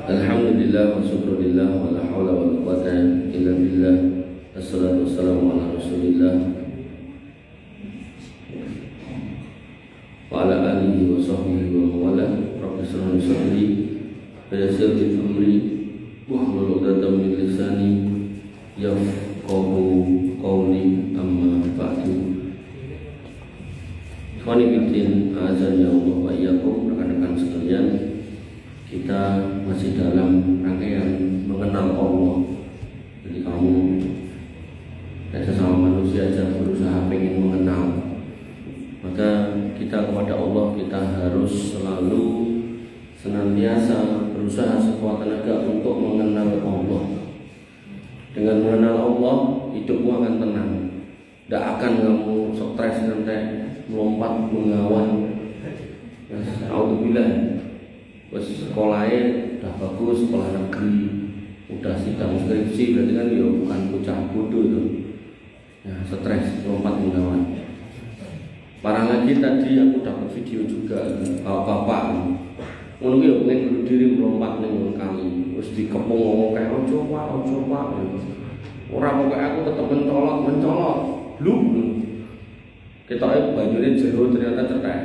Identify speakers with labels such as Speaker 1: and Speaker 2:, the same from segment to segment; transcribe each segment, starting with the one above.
Speaker 1: Alhamdulillah wa syukurillah wa la hawla wa la quwwata illa billah. Assalatu wassalamu ala rasulillah wa ala alihi wa sahbihi wa mawala. Rabbi shrah li sadri wa yassir li amri wahlul 'uqdatam min lisani yafqahu qawli, amma ba'du. Ikhwani fillah, azan ya Allah wa iyyakum, rekan-rekan sekalian. Kita masih dalam rangkaian mengenal Allah. Jadi kamu sesama manusia aja berusaha pengen mengenal, maka kita kepada Allah kita harus selalu senantiasa berusaha sekuat tenaga untuk mengenal Allah. Dengan mengenal Allah, hidupmu akan tenang. Tidak akan kamu stres nanti melompat mengawan. Alhamdulillah. Sekolahnya udah bagus, sekolah negeri, udah sidang skripsi, berarti kan ya bukan bocah bodoh itu. Ya, stres, lompat mengawan. Parah lagi tadi aku dapat video juga bapak-bapak ngono ki yo pengen bunuh diri melompat ning kali. Wis dikepung ngomong kayak ojo Pak. Ora pokoke aku tetep mencolot. Lu. Ketoke banyune jero ternyata cetek.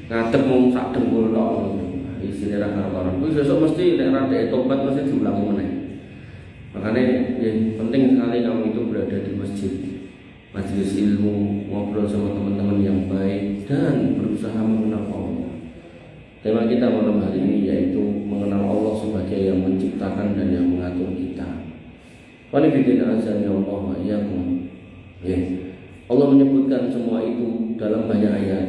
Speaker 1: Ngadeg mung sak dengkul tok. Isine ra karo-karo. Kuwi besok mesti nek ra dek tobat mesti diulang meneh. Makanya ya, penting sekali kamu itu berada di masjid, majelis ilmu, ngobrol sama teman-teman yang baik dan berusaha mengenal Allah. Tema kita malam hari ini yaitu mengenal Allah sebagai yang menciptakan dan yang mengatur kita. Wa nabiyina azan ya Allah wa iyyakum. Allah menyebutkan semua itu dalam banyak ayat.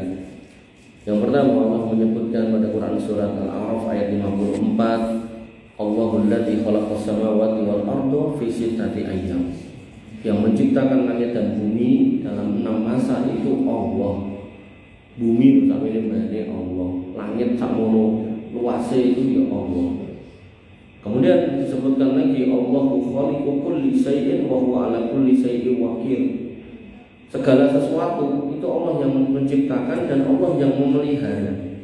Speaker 1: Yang pertama, Allah menyebutkan pada Quran surat Al-A'raf ayat 54, Allahul ladzi khalaqas samawati wal arda fi sittati ayyam. Yang menciptakan langit dan bumi dalam 6 masa itu Allah. Bumi sak meneh Allah, langit sakmono luase itu ya Allah. Kemudian disebutkan lagi Allahu khaliqu kulli syai'in wa huwa ala kulli syai'in wakil. Segala sesuatu itu Allah yang menciptakan dan Allah yang memelihara.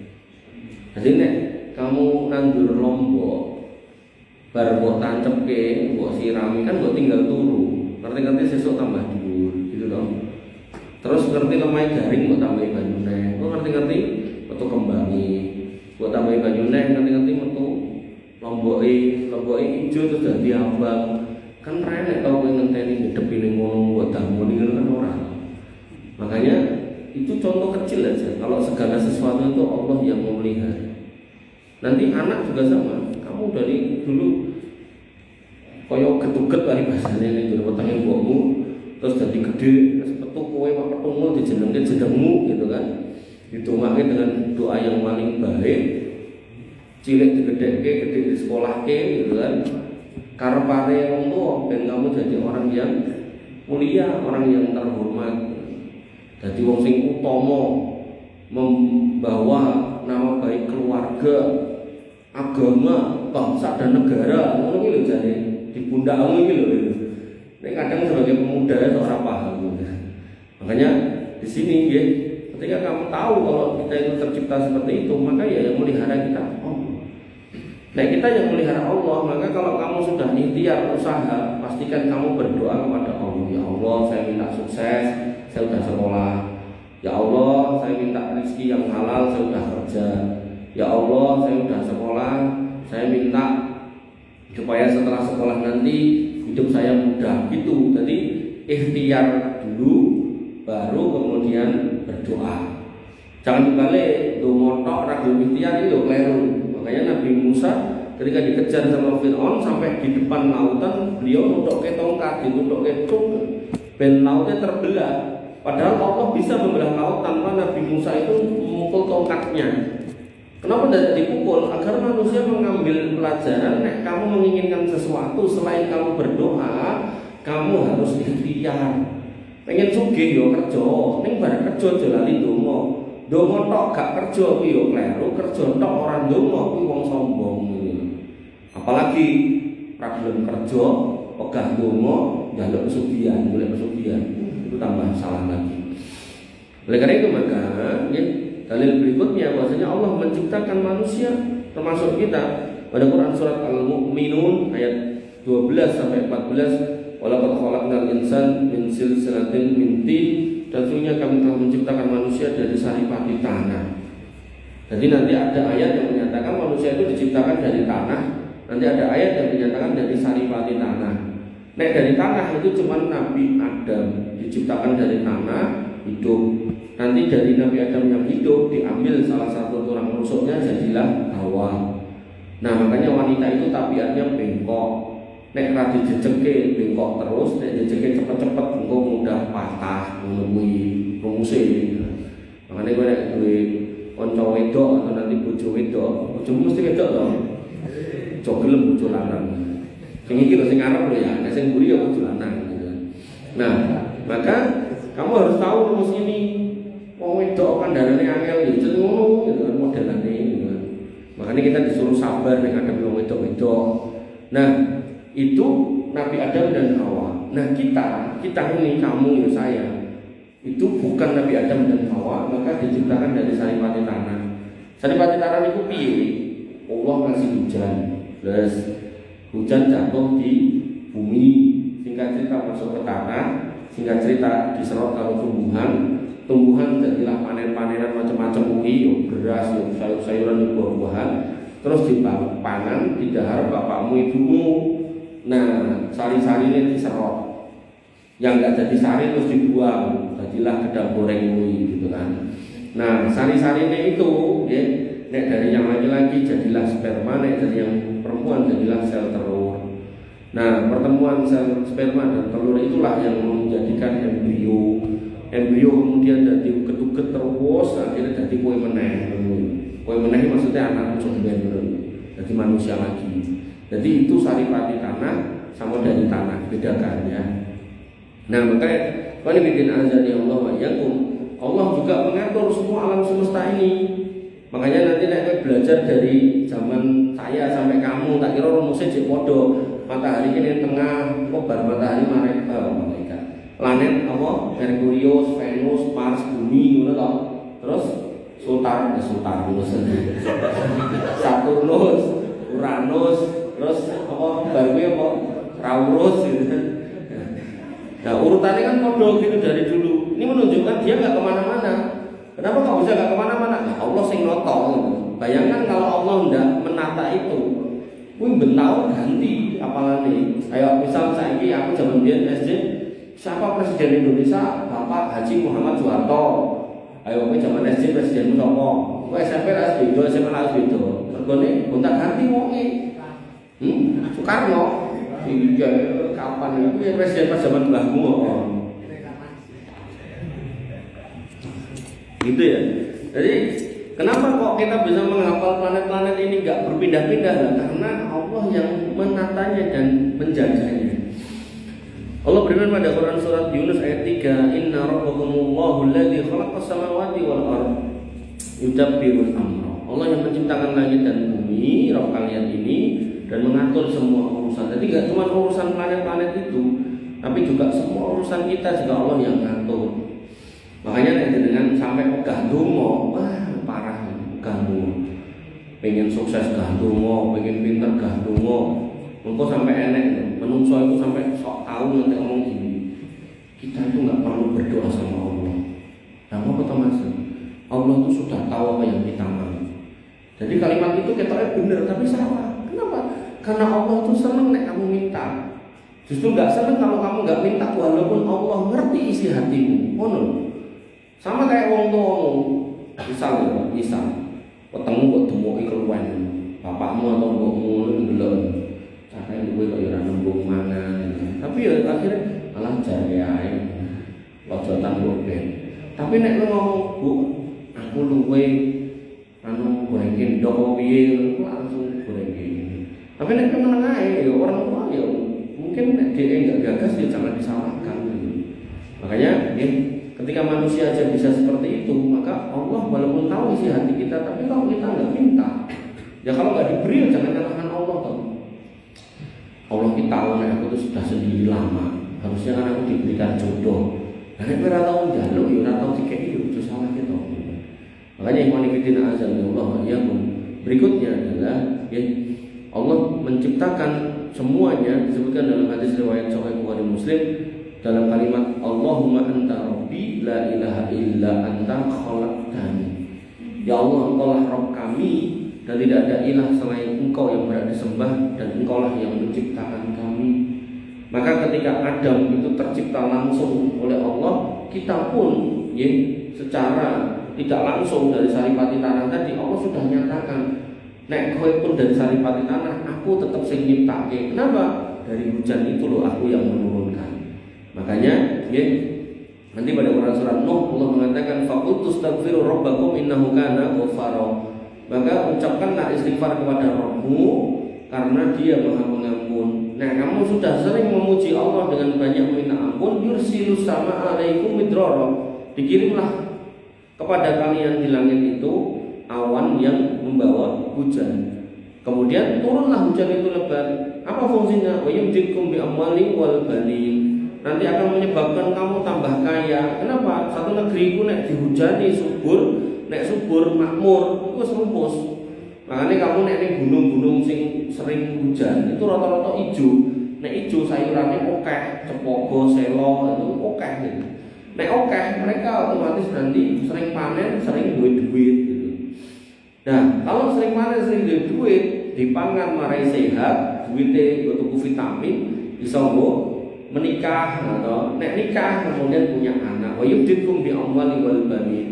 Speaker 1: Jadi nek kamu nandur lombok, bar mbok tancepke, mbok sirami kan mbok tinggal turu. Ngerti-ngerti sesuk tambah dhuwur, gitu loh. Terus ngerti lemah garing mbok tambahi banyu neh. Kok ngerti-ngerti metu kembangi. Mbok tambahi banyu neh, ngerti-ngerti metu lomboke ijo terus dadi abang. Kan renek tau kowe ngenteni ngedepine ngono mbok damoni kan ora. Makanya itu contoh kecil aja. Kalau segala sesuatu itu Allah yang memelihara. Nanti anak juga sama. Kamu dari dulu koyo getuget bari bahasane ning jero wetenge mbokmu, terus dadi gede, terus petu kowe mak petungmu dijenengke jenengmu gitu kan. Ditungake dengan doa yang paling baik. Cilik digedhekke, gede di sekolahke gitu kan. Karepane wong tuwa ben kamu jadi orang yang mulia, orang yang terhormat. Jadi wong sing utama, membawa nama baik keluarga, agama, bangsa dan negara. Ngono iki lho jane di pundakmu iki lho. Nek kadang sebagai pemuda itu ora paham. Makanya di sini ya, ketika kamu tahu kalau kita itu tercipta seperti itu, maka ya yang melihara kita Allah. Nah kita yang melihara Allah, maka kalau kamu sudah ikhtiar usaha, pastikan kamu berdoa kepada Allah. Ya Allah, saya minta sukses. Saya sudah sekolah. Ya Allah, saya minta rezeki yang halal, saya sudah kerja. Ya Allah, saya sudah sekolah. Saya minta supaya setelah sekolah nanti hidup saya mudah. Gitu. Jadi ikhtiar dulu, baru kemudian berdoa. Jangan dibalik, donga tok ra ikhtiar itu keliru. Makanya Nabi Musa ketika dikejar sama Fir'aun sampai di depan lautan, beliau nuntukke tongkat, ditunthukke tung, ben lautnya terbelah. Padahal Allah bisa membelah laut tanpa Nabi Musa itu memukul tongkatnya. Kenapa tidak dipukul? Agar manusia mengambil pelajaran. Nek kamu menginginkan sesuatu selain kamu berdoa, kamu harus ikhtiar. Pengen sugih yo kerja, ning bareng kerja aja lali ndonga. Ndonga tok gak kerja kuwi yo kleru, kerja tok ora ndonga kuwi wong sombong. Apalagi ra gelem kerja, pegah ndonga, njaluk golek pesugihan. Itu tambah salah lagi. Oleh karena itu maka dalil berikutnya bahwasanya Allah menciptakan manusia termasuk kita. Pada Quran surat Al-Mu'minun ayat 12 sampai 14, walaqad khalaqnal insana min silsilatin min tin, dan sesungguhnya kami telah menciptakan manusia dari saripati tanah. Jadi nanti ada ayat yang menyatakan manusia itu diciptakan dari tanah, nanti ada ayat yang menyatakan dari saripati tanah. Nek dari tanah itu cuma Nabi Adam diciptakan dari tanah, hidup. Nanti dari Nabi Adam yang hidup diambil salah satu tulang rusuknya, jadilah Hawa. Nah makanya wanita itu tabiatnya bengkok. Nek ra dijejeke bengkok terus, nek dijejeke cepet-cepet engko mudah patah, menemui rungsi. Makanya gue nek duwe kanca wedok atau nanti bojo wedok, bojomu mesti wedok to. Aja gelem bojo lanang. Sing iki lho sing arep lho ya, nek sing mburi ya bojo lanang gitu. Nah, maka kamu harus tahu rumus ini. Wong wedok kan darane angel ya jeneng ngono gitu kan modelane gitu. Makanya kita disuruh sabar nek ada wong wedok-wedok. Nah, itu Nabi Adam dan Hawa. Nah kita ini, kamu ya saya, itu bukan Nabi Adam dan Hawa, maka diciptakan dari saripati tanah. Saripati tanah itu piye? Allah ngasih hujan, terus hujan jatuh di bumi, singkat cerita masuk ke tanah, singkat cerita diserot kalau tumbuhan jadilah panen-panenan macam-macam kuwi, beras, sayur-sayuran, buah-buahan, terus dipangan, didahar bapakmu ibumu. Nah, sari-sarinya diserot. Yang enggak jadi sari terus dibuang, jadilah gedang goreng gitu kan. Nah, sari-sarinya itu ya, nek dari yang laki-laki jadilah sperma, nek dari yang perempuan jadilah sel telur. Nah, pertemuan sel sperma dan telur itulah yang menjadikan embrio. Embrio kemudian jadi uget-uget terus, akhirnya jadi kue meneh. Kue meneh maksudnya anak somben, jadi manusia lagi. Jadi itu saripati tanah sama dari tanah, bedakan ya. Nah makanya kalau bikin azan ya Allah wa yakum, Allah juga mengatur semua alam semesta ini. Makanya nanti nek belajar dari zaman saya sampai kamu, tak kira rumusnya cek podo. Matahari ini tengah, kobar matahari malaikat. Planet apa? Merkurius, Venus, Mars, Bumi, ngono toh. Terus Saturnus, Uranus, terus apa? Baru apa? Taurus gitu. Nah urutannya kan podo gitu dari dulu. Ini menunjukkan dia nggak kemana-mana. Kenapa nggak bisa nggak kemana-mana? Nah, Allah sing notong. Bayangkan kalau Allah nggak menata itu, wih bentau ganti apalagi. Ayo misal saya ini aku zaman dia SD, siapa presiden Indonesia? Bapak Haji Muhammad Soeharto. Ayo aku zaman SD presiden siapa? Aku SMP lah itu, SMA lah itu. Tergone gonta ganti wonge. Soekarno. Iya, kapan itu ya presiden pas zaman mbahmu kok. Gitu ya. Jadi kenapa kok kita bisa menghafal planet-planet ini nggak berpindah-pindah? Karena Allah yang menatanya dan menjaganya. Allah berfirman pada Quran surat Yunus ayat 3, Inna rabbakumullahu alladzi khalaqas samawati wal ardh yudabbirul amra. Allah yang menciptakan langit dan bumi, Rabb kalian ini, dan mengatur semua urusan. Jadi gak cuma urusan planet-planet itu, tapi juga semua urusan kita juga Allah yang ngatur. Makanya dengan sampai pegah donga, wah parah pegah donga. Pengen sukses gah donga, pengen pinter gah donga. Engko sampai enek menungso itu sampai sok tahu nanti ngomong gini. Kita itu nggak perlu berdoa sama Allah. Nah, apa Mas? Allah itu sudah tahu apa yang kita mau. Jadi kalimat itu ketoknya benar tapi salah. Kenapa? Karena Allah itu seneng nek kamu minta. Justru nggak seneng kalau kamu nggak minta, walaupun Allah ngerti isi hatimu. Oh no. Sama kayak wong tuamu. Misal ketemu kok demoki keluwen. Bapakmu atau mbokmu ndelok. Cakane kowe kok ora nembung mangan. Tapi ya akhirnya malah jare ae. Lojotan ben. Tapi nek lu ngomong, "Bu, aku luwe goreng endok piye?" langsung goreng gini. Tapi nek meneng ae ya orang tua ya mungkin nek dia enggak gagas ya jangan disalahkan gitu. Makanya ya, ketika manusia aja bisa seperti itu, maka Allah walaupun tahu isi hati kita, tapi kalau kita enggak minta, ya kalau enggak diberi ya jangan nyalahkan Allah toh. Allah kita tahu nek aku tuh sudah sendiri lama, harusnya kan aku diberikan jodoh. Nek ora tau njaluk ya ora tau dikeki ya salah kita. Makanya ikhwan fillah azanillahu wa iyyakum, berikutnya adalah ya, Allah menciptakan semuanya, disebutkan dalam hadis riwayat Sahih Bukhari Muslim dalam kalimat Allahumma anta rabbi la ilaha illa anta khalaqtani. Ya Allah, engkaulah Rabb kami dan tidak ada ilah selain engkau yang berhak disembah, dan engkaulah yang menciptakan kami. Maka ketika Adam itu tercipta langsung oleh Allah, kita pun ya, secara tidak langsung dari saripati tanah tadi Allah sudah nyatakan, nek kowe pun dari saripati tanah, aku tetap sing nyiptake. Kenapa? Dari hujan itu loh aku yang menurunkan. Makanya ya, nanti pada Quran surat Nuh Allah mengatakan faqultu astaghfiru rabbakum innahu kana ghaffara. Maka ucapkanlah istighfar kepada Rabbmu karena Dia Maha Pengampun. Nah, kamu sudah sering memuji Allah dengan banyak meminta ampun, yursilus sama alaikum midrara. Dikirimlah kepada kalian di langit itu awan yang membawa hujan. Kemudian turunlah hujan itu lebat. Apa fungsinya? Wa yumditkum bi amwali wal banin. Nanti akan menyebabkan kamu tambah kaya. Kenapa? Satu negeri ku nek dihujani subur, nek subur makmur, itu rumpus. Makanya kamu nek ning gunung-gunung sing sering hujan, itu rata-rata ijo. Nek ijo sayurannya akeh, cepogo, selo, itu akeh gitu. Nek akeh mereka otomatis nanti sering panen, sering duit-duit gitu. Nah, kalau sering panen, sering duit, dipangan marai sehat, duitnya untuk vitamin, bisa menikah atau nek nikah kemudian punya anak. Wa yubdikum bi amwali wal banin.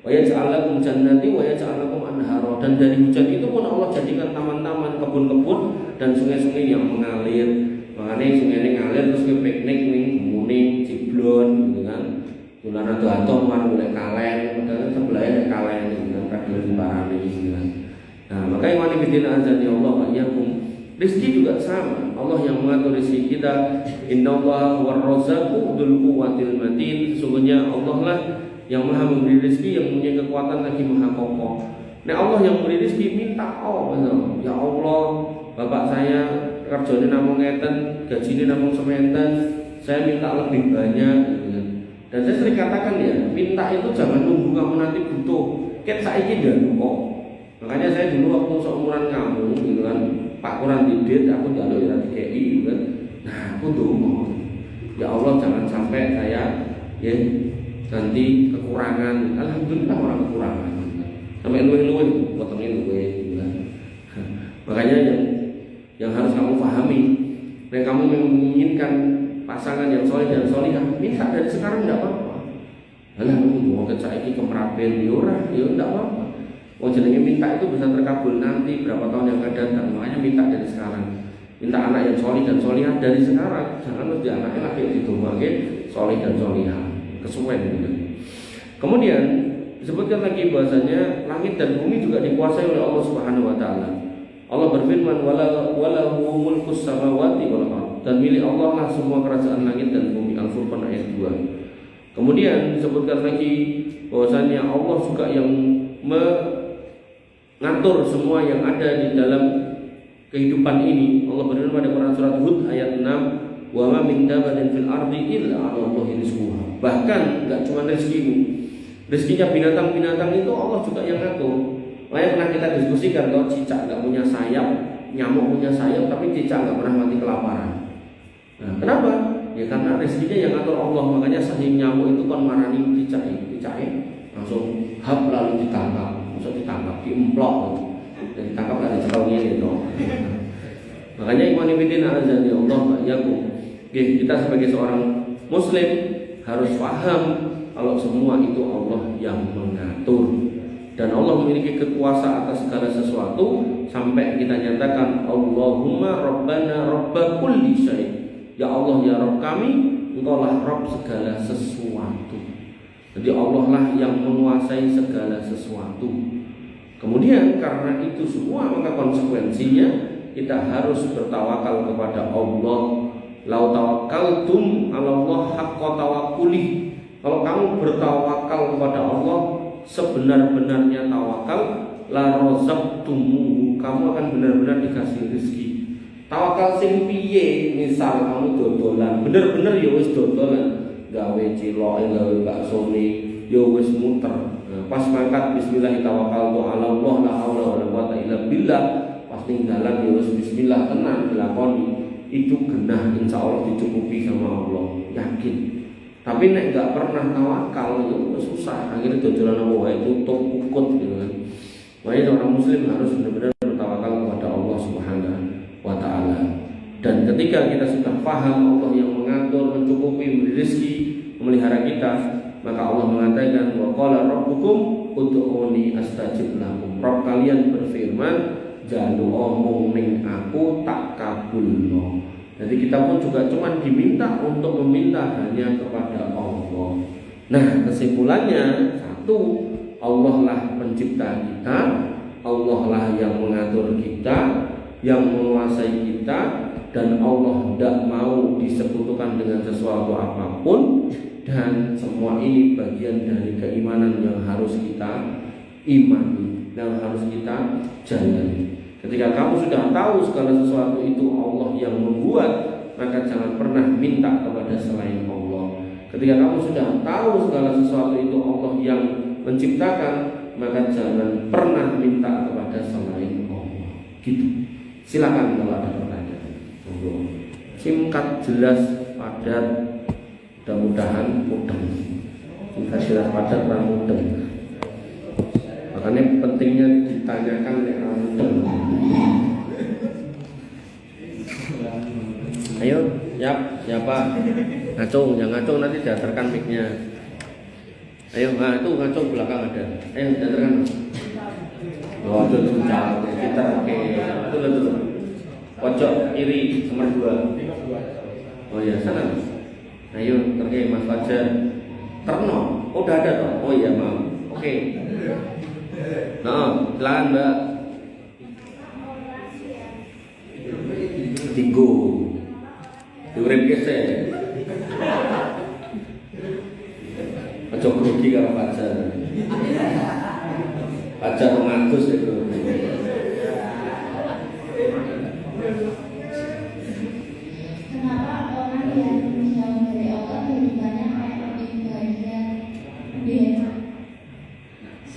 Speaker 1: Wa yaj'al lakum jannati wa yaj'al lakum anhara. Dan dari hujan itu pun Allah jadikan taman-taman, kebun-kebun dan sungai-sungai yang mengalir. Makanya sungai ini ngalir terus ke piknik ning muning, ciblon gitu kan. Tulan ado-ado man golek kalen, padahal sebelahnya kalen gitu kan, kadul dimbarani gitu kan. Nah, makanya wali bidina azani Allah wa iyyakum. Rizki juga sama. Allah yang mengatur rizki kita. Innallaha huwar-razzaqu dzul quwwatil matin. Sesungguhnya Allah lah yang maha memberi rizki, yang punya kekuatan lagi maha kokoh. Nah, Allah yang memberi rizki minta ya Allah, bapak saya kerjanya namung ngeten, gajinya namung sementen, saya minta lebih banyak gitu kan. Dan saya sering katakan ya, minta itu jangan nunggu kamu nanti butuh. Ket saiki njaluk kok. Makanya saya dulu waktu seumuran kamu gitu kan, Pak kurang didit, aku jaluk ya DKI gitu kan. Nah, aku mau ya Allah jangan sampai saya ya nanti kekurangan. Alhamdulillah orang kekurangan. Sampai luwe-luwe, potongin luwe gitu kan. Makanya yang harus kamu pahami, dan kamu menginginkan pasangan yang soleh dan solihah, minta dari sekarang tidak apa-apa. Alah, mau ke saiki kemerapen ya tidak apa-apa. Oh, jenenge minta itu bisa terkabul nanti berapa tahun yang akan datang. Makanya minta dari sekarang. Minta anak yang solih dan solihah dari sekarang. Jangan nanti anaknya lagi didomake solih dan solihah. Kesuwen gitu. Kemudian disebutkan lagi bahasanya langit dan bumi juga dikuasai oleh Allah Subhanahu wa taala. Allah berfirman walahu mulkus samawati wal ardh, dan milik Allah lah semua kerajaan langit dan bumi. Al-Furqan ayat 2. Kemudian disebutkan lagi bahwasanya Allah juga yang mengatur semua yang ada di dalam kehidupan ini. Allah berfirman pada Quran surat Hud ayat 6, wa ma min dabatin fil ardi illa 'ala Allahi rizquha. Bahkan enggak cuma rezekimu, rezekinya binatang-binatang itu Allah juga yang ngatur. Makanya pernah kita diskusikan kalau cicak enggak punya sayap, nyamuk punya sayap, tapi cicak enggak pernah mati kelaparan. Nah, kenapa? Ya karena rezekinya yang ngatur Allah. Makanya sahih nyamuk itu kan marani cicak langsung hap lalu ditangkap. Ditangkap, diemplok dan ditangkap dari cekalnya gitu. Makanya ikhwan fillah azan ya Allah yakum. Kita sebagai seorang muslim harus paham kalau semua itu Allah yang mengatur. Dan Allah memiliki kekuasaan atas segala sesuatu sampai kita nyatakan Allahumma rabbana rabba kulli syai'. Ya Allah ya Rabb kami, Engkaulah Rabb segala sesuatu. Jadi Allah lah yang menguasai segala sesuatu. Kemudian karena itu semua maka konsekuensinya kita harus bertawakal kepada Allah. Lau tawakkaltum 'ala Allah haqqa tawakkuli. Kalau kamu bertawakal kepada Allah sebenar-benarnya tawakal, la razaqtumuhu, kamu akan benar-benar dikasih rezeki. Tawakal sing piye? Misal kamu dodolan, bener-bener ya wis dodolan, gawe ciloke, gawe baksone, ya wis muter. Nah, pas mangkat bismillah tawakkaltu ala Allah la haula wala quwata illa billah, pas ning dalan ya wis bismillah tenan dilakoni, itu genah insyaallah dicukupi sama Allah, yakin. Tapi nek enggak pernah tawakal itu susah, akhirnya dodolan apa wae tutup ukut gitu kan. Makanya orang muslim harus benar-benar bertawakal kepada Allah Subhanahu wa taala. Dan ketika kita sudah paham Allah yang mengatur, mencukupi, memberi rezeki, memelihara kita, maka Allah mengatakan wa qala rabbukum ud'uni astajib lakum. Rabb kalian berfirman, "Jalu'a mung ning aku tak kabulno." Jadi kita pun juga cuma diminta untuk meminta hanya kepada Allah. Nah, kesimpulannya satu, Allah lah pencipta kita, Allah lah yang mengatur kita, yang menguasai kita, dan Allah tidak mau disekutukan dengan sesuatu apapun. Dan semua ini bagian dari keimanan yang harus kita imani, yang harus kita jalani. Ketika kamu sudah tahu segala sesuatu itu Allah yang membuat, maka jangan pernah minta kepada selain Allah. Ketika kamu sudah tahu segala sesuatu itu Allah yang menciptakan, maka jangan pernah minta kepada selain Allah. Gitu. Silakan kalau ada pertanyaan. Singkat, jelas, padat, mudah-mudahan mudeng. Singkat, jelas, padat, mudeng. Makanya pentingnya ditanyakan nek mudeng. Ayo, siapa? Ngacung, yang ngacung nanti diantarkan mic-nya. Ayo, itu ngacung belakang ada. Ayo, diantarkan. Oh, itu jauh. Kita oke. Betul. Pojok kiri nomor 2. Oh ya, sana. Ayo, terkait Mas Fajar. Terno. Oh, udah ada toh? Oh iya, maaf. Oke. Nah, silakan Mbak. Tinggu. Diurip kese. Aja grogi karo Fajar. Fajar mengatus itu.
Speaker 2: Kenapa orang yang menjauh dari Allah lebih banyak lebih bahagia, lebih enak?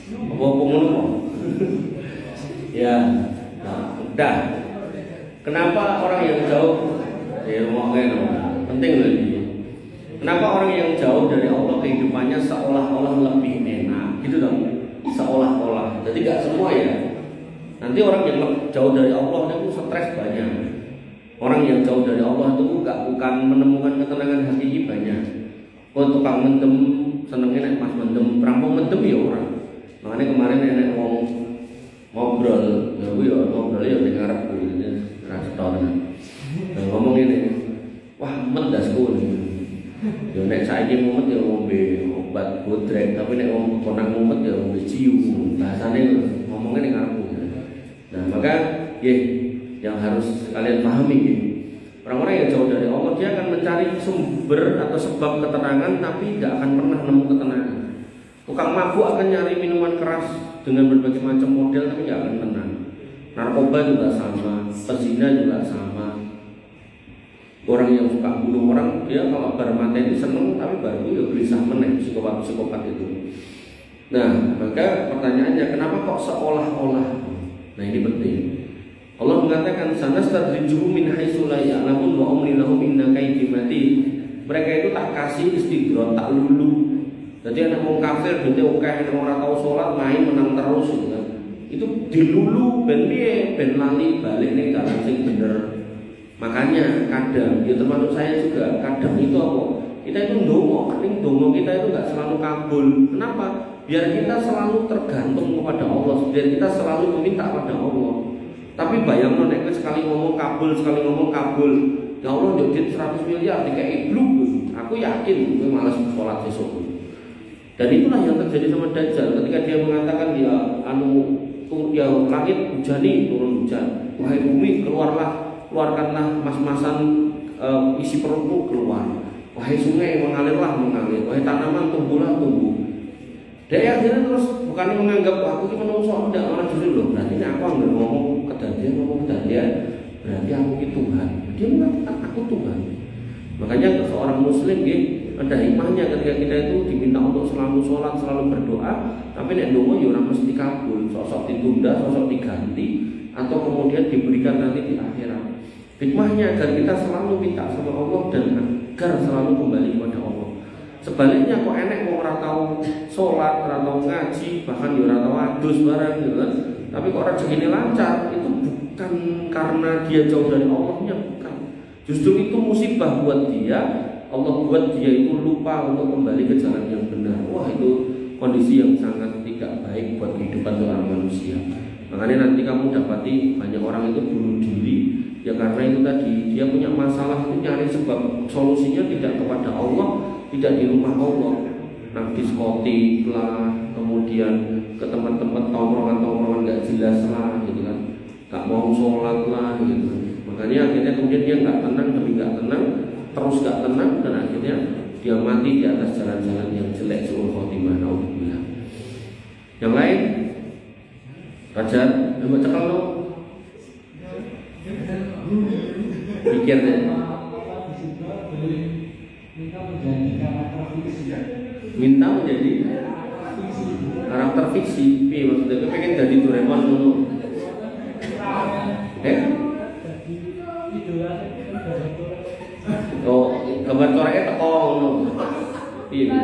Speaker 1: Apa ngono? Ya, udah. Kenapa orang yang jauh penting lagi. Kenapa orang yang jauh dari Allah kehidupannya seolah-olah lebih enak, gitu dong? Seolah-olah. Jadi nggak semua ya. Nanti orang yang jauh dari Allah itu stres banyak. Orang yang jauh dari Allah itu bukan menemukan ketenangan hati banyak. Oh, tukang mendem, senengnya nek pas mendem, perampung mendem ya orang. Makanya kemarin nek ngobrol, ngobrol ya ning ngarep kuwi restoran. Ngomong ini, wah mendasku nih. Ya nek saiki mumet ya ngombe obat bodrek, tapi nek wong konang mumet ya ngombe ciu. Bahasane ngomongnya ning ngarepku. Nah, maka yang harus kalian pahami orang-orang yang jauh dari Allah dia akan mencari sumber atau sebab ketenangan tapi tidak akan pernah nemu ketenangan. Tukang mabuk akan nyari minuman keras dengan berbagai macam model tapi tidak akan tenang. Narkoba juga sama, pezina juga sama. Orang yang suka bunuh orang dia kalau bar mateni seneng tapi baru ya gelisah meneh psikopat itu. Nah, maka pertanyaannya kenapa kok seolah-olah? Nah, ini penting. Allah mengatakan sanastadrijuhum min haitsu la ya'lamun wa umli lahum inna kaidi matin. Mereka itu tak kasih istidrot, tak lulu. Jadi anak wong kafir dene akeh nek ora tau salat main menang terus gitu kan. Itu dilulu ben piye ben lali balik ning dalan sing bener. Makanya kadang ya termasuk saya juga kadang itu apa? Kita itu ndonga, ning ndonga kita itu enggak selalu kabul. Kenapa? Biar kita selalu tergantung kepada Allah, biar kita selalu meminta kepada Allah. Tapi bayangno nek sekali ngomong kabul, ya Allah duit 100 miliar dikei bluk. Aku yakin gue malas sholat besok. Dan itulah yang terjadi sama Dajjal ketika dia mengatakan ya langit hujani turun hujan. Wahai bumi keluarkanlah mas-masan isi perutmu keluar. Wahai sungai mengalirlah mengalir. Wahai tanaman tumbuhlah tumbuh. Dia akhirnya terus bukan menganggap aku itu menungso, tidak, malah justru loh berarti aku nggak ngomong ngomong kejadian berarti aku itu Tuhan. Dia mengatakan aku Tuhan. Makanya seorang muslim ada hikmahnya ketika kita itu diminta untuk selalu sholat, selalu berdoa, tapi nek donga ya ora mesti kabul, sosok ditunda, sosok diganti, atau kemudian diberikan nanti di akhirat. Hikmahnya agar kita selalu minta sama Allah dan agar selalu kembali kepada Allah. Sebaliknya kok enek wong ora tau sholat, ora tau ngaji, bahkan ya ora tau adus barang gitu kan. Tapi kok rezekine lancar, itu bukan karena dia jauh dari Allahnya, bukan. Justru itu musibah buat dia. Allah buat dia itu lupa untuk kembali ke jalan yang benar. Wah, itu kondisi yang sangat tidak baik buat kehidupan seorang manusia. Makanya nanti kamu dapati banyak orang itu bunuh diri, ya karena itu tadi dia punya masalah itu nyari sebab solusinya tidak kepada Allah, tidak di rumah Allah. Nah, diskotik lah, kemudian ke tempat-tempat tongkrongan-tongkrongan nggak jelas lah, gitu kan, nggak mau sholat lah, gitu. Makanya akhirnya kemudian dia nggak tenang, demi nggak tenang, terus nggak tenang, dan akhirnya dia mati di atas jalan-jalan yang jelek, suul khotimah, naudzubillah. Yang lain, Raja, coba cekal lo, pikir deh. Minta menjadi karakter fiksi, maksudnya itu pengen jadi Doraemon dulu. Oh, gambar coreknya teko ngono. Iya.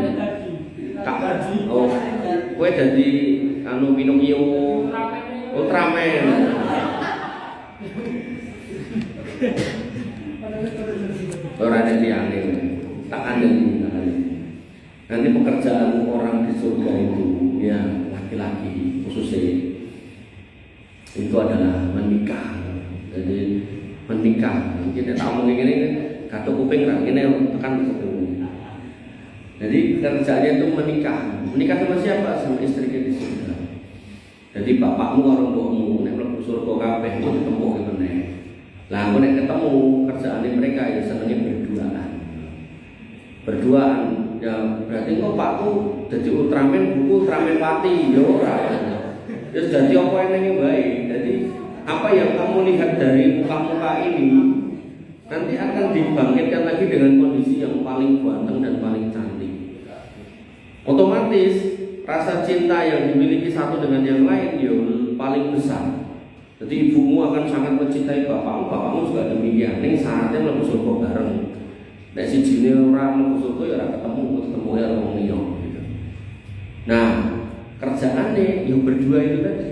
Speaker 1: Kak. Oh, kowe dadi anu Pinocchio Ultraman. Ora ada liyane. Tak ada ini. Nanti pekerjaan orang di surga itu, ya laki-laki khususnya itu adalah menikah. Jadi menikah. Kita tahu begini kado kuping lah, ini tekan kuping. Jadi kerjanya itu menikah. Menikah sama siapa? Sama istrinya di surga. Jadi bapakmu orang tuamu nek mlebu surga kabeh itu ketemu ngene. Lah nek ketemu kerjaane mereka ya senenge berduaan. Berduaan ya berarti kok pakku dadi Ultraman, buku Ultraman mati ya ora. Terus dadi apa enenge bae. Jadi apa yang kamu lihat dari muka-muka ini nanti akan dibangkitkan lagi dengan kondisi yang paling ganteng dan paling cantik. Otomatis rasa cinta yang dimiliki satu dengan yang lain ya paling besar. Jadi ibumu akan sangat mencintai bapakmu, bapakmu juga demikian. Ning saatnya mlebu surga bareng. Nek sijine ora mlebu surga ya ora ketemu ya wong liya gitu. Nah, kerjaannya yang berdua itu tadi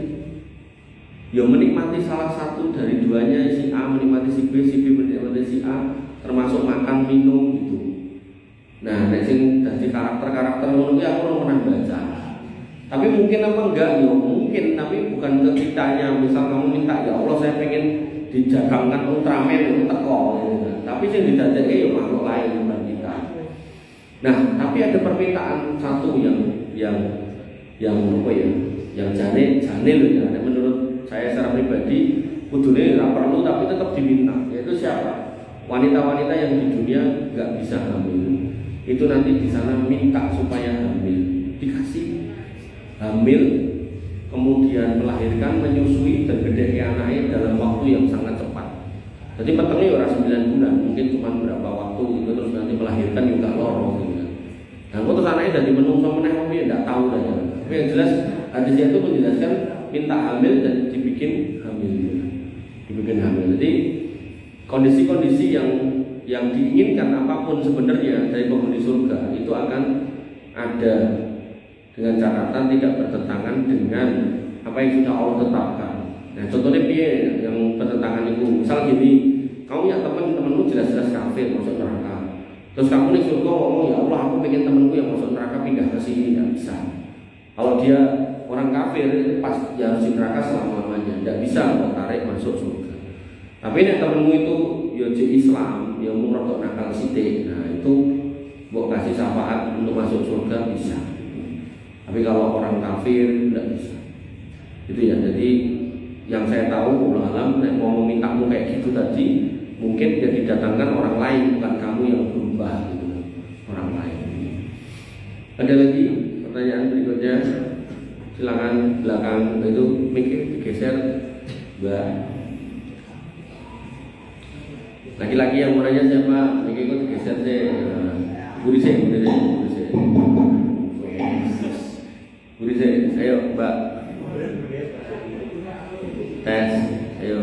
Speaker 1: ya menikmati salah satu dari duanya, si A menikmati si B menikmati si A, termasuk makan minum gitu. Nah, nek sing dadi karakter-karakter ngono ki aku ora pernah baca. Tapi mungkin apa enggak ya mungkin, tapi bukan ke kitanya. Misal kamu minta ya Allah saya pengen dijagangkan Ultraman itu teko gitu. Tapi sing didadekake ya makhluk lain bukan kita. Nah, tapi ada permintaan satu yang apa ya? Yang jane loh ya. Menurut saya secara pribadi kudune ora perlu tapi tetap diminta. Yaitu siapa? Wanita-wanita yang di dunia nggak bisa hamil. Itu nanti di sana minta supaya hamil, dikasih hamil, kemudian melahirkan, menyusui dan gede anaknya dalam waktu yang sangat cepat. Jadi petengnya orang 9 bulan, mungkin cuma berapa waktu gitu, terus nanti melahirkan juga lorong gitu. Nah, terus anaknya dari menungso meneh kami enggak tahu dah ya. Tapi yang jelas hadisnya itu menjelaskan minta hamil dan dibikin hamil. Dibikin hamil. Jadi kondisi-kondisi yang diinginkan apapun sebenarnya dari penghuni surga itu akan ada dengan catatan tidak bertentangan dengan apa yang sudah Allah tetapkan. Nah, contohnya piye yang bertentangan itu, misal gini, kamu punya temanmu jelas-jelas kafir masuk neraka. Terus kamu nih surga ngomong ya Allah aku pengen temanku yang masuk neraka pindah ke sini, nggak bisa. Kalau dia orang kafir pas dia harus di neraka selama-lamanya, nggak bisa mau tarik masuk surga. Tapi nek temanmu itu ya Islam, ya umur rada nakal sithik. Nah, itu mbok kasih syafaat untuk masuk surga bisa. Tapi kalau orang kafir tidak bisa. Itu ya. Jadi yang saya tahu Allah alam nek mau memintamu kayak gitu tadi, mungkin dia didatangkan orang lain bukan kamu yang berubah gitu. Orang lain. Ada lagi pertanyaan berikutnya? Silakan belakang itu mikir digeser, Mbak. Laki-laki yang mau nanya siapa? Ini ikut geser deh. Buri sih, ayo Mbak. Tes, ayo.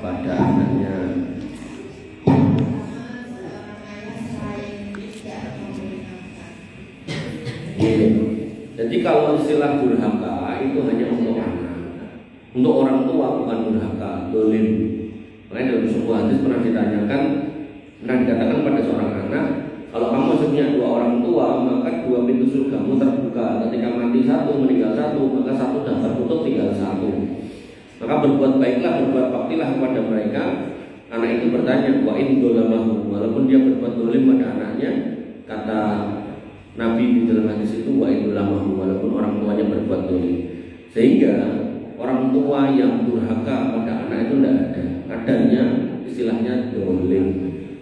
Speaker 1: Pada anaknya. Jadi kalau istilah durhaka itu hanya untuk anak, untuk orang tua bukan durhaka, dolim. Makanya dalam sebuah hadis pernah ditanyakan, pernah dikatakan pada seorang anak, kalau kamu punya dua orang tua, maka dua pintu surgamu terbuka. Ketika mati satu, meninggal satu, maka satu sudah tertutup, tinggal satu. Maka berbuat baiklah, berbuat baktilah kepada mereka. Anak itu bertanya, wa in dolamahu, walaupun dia berbuat dolim pada anaknya, kata Nabi di dalam hadis itu wa in dolamahu, walaupun orang tuanya berbuat dolim. Sehingga orang tua yang durhaka pada anak itu tidak ada. Adanya istilahnya dolim.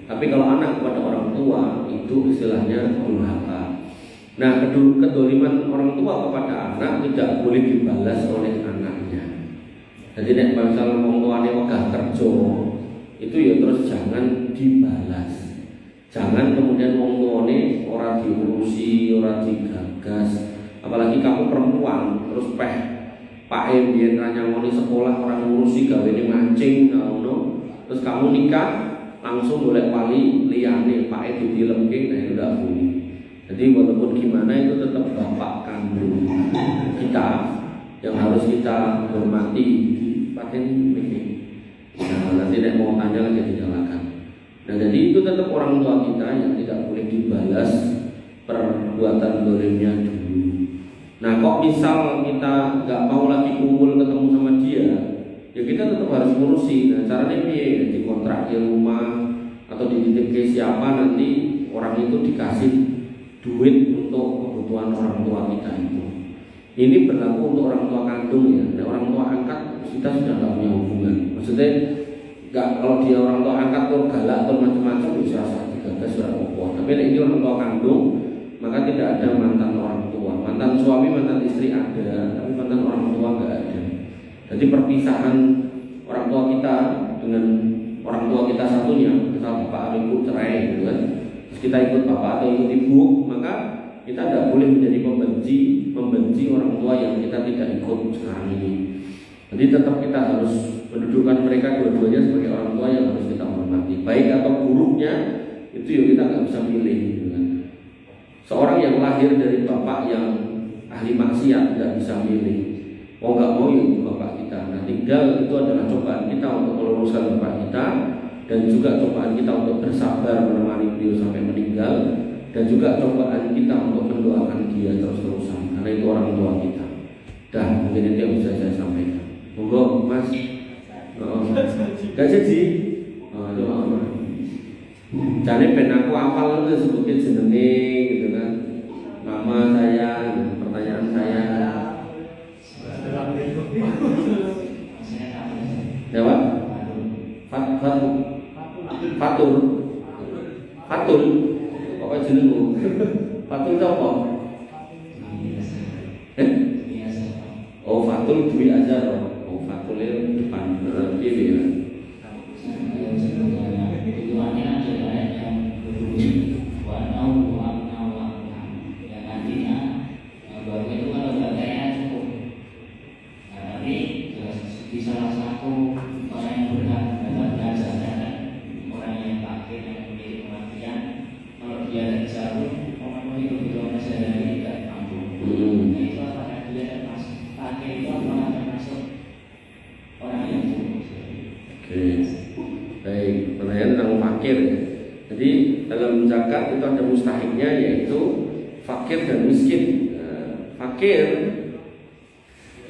Speaker 1: Tapi kalau anak kepada orang tua itu istilahnya durhaka. Nah, kedoliman orang tua kepada anak tidak boleh dibalas oleh anaknya. Jadi nek bangsa wong tuane wegah kerja, itu ya terus jangan dibalas. Jangan kemudian wong tuane ora diurusi, ora digagas. Apalagi kamu perempuan terus Pak biyen nyangoni sekolah orang ngurusi gawene mancing ngono. Terus kamu nikah langsung boleh wali liyane Pak didilemke, nah itu tidak boleh. Jadi walaupun gimana itu tetap bapak kandung kita yang harus kita hormati paten ini. Nah, nanti nek mau tanya aja dinyalakan. Nah, jadi itu tetap orang tua kita yang tidak boleh dibalas perbuatan dolimnya dulu. Nah, kok misal kita nggak mau lagi kumpul ketemu sama dia, ya kita tetap harus ngurusi. Nah, caranya piye? Dikontrak di rumah atau dititip ke siapa, nanti orang itu dikasih duit untuk kebutuhan orang tua kita itu. Ini berlaku untuk orang tua kandung ya. Nah, orang tua angkat kita sudah nggak punya hubungan. Maksudnya nggak, kalau dia orang tua angkat tuh galak atau macam-macam bisa digagas apa. Tapi ini orang tua kandung, maka tidak ada mantan orang tua. Mantan suami, mantan istri ada, tapi mantan orang tua nggak ada. Jadi perpisahan orang tua kita dengan orang tua kita satunya, misal bapak atau ibu cerai gitu kan, terus kita ikut bapak atau ikut ibu, maka kita tidak boleh menjadi membenci orang tua yang kita tidak ikut sekarang ini. Jadi tetap kita harus mendudukkan mereka dua-duanya sebagai orang tua yang harus kita hormati. Baik atau buruknya itu ya kita nggak bisa pilih gitu kan. Seorang yang lahir dari bapak yang ahli maksiat tidak bisa milih. Oh nggak mau ya itu bapak kita. Nah tinggal itu adalah cobaan kita untuk meluruskan bapak kita, dan juga cobaan kita untuk bersabar menemani beliau sampai meninggal, dan juga cobaan kita untuk mendoakan dia terus-terusan karena itu orang tua kita. Dah mungkin itu yang bisa saya sampaikan. Monggo Mas. Gak jadi. Jadi ben aku hafal itu sebutin jenenge gitu kan. Nama saya, pertanyaan saya. Jawab. Fatul. Pokoknya jenengmu. Fatul apa? Oh, Fatul Dwi Azhar. Oh, Fatul itu depan kiri ya. Jadi dalam zakat itu ada mustahiknya, yaitu fakir dan miskin. Fakir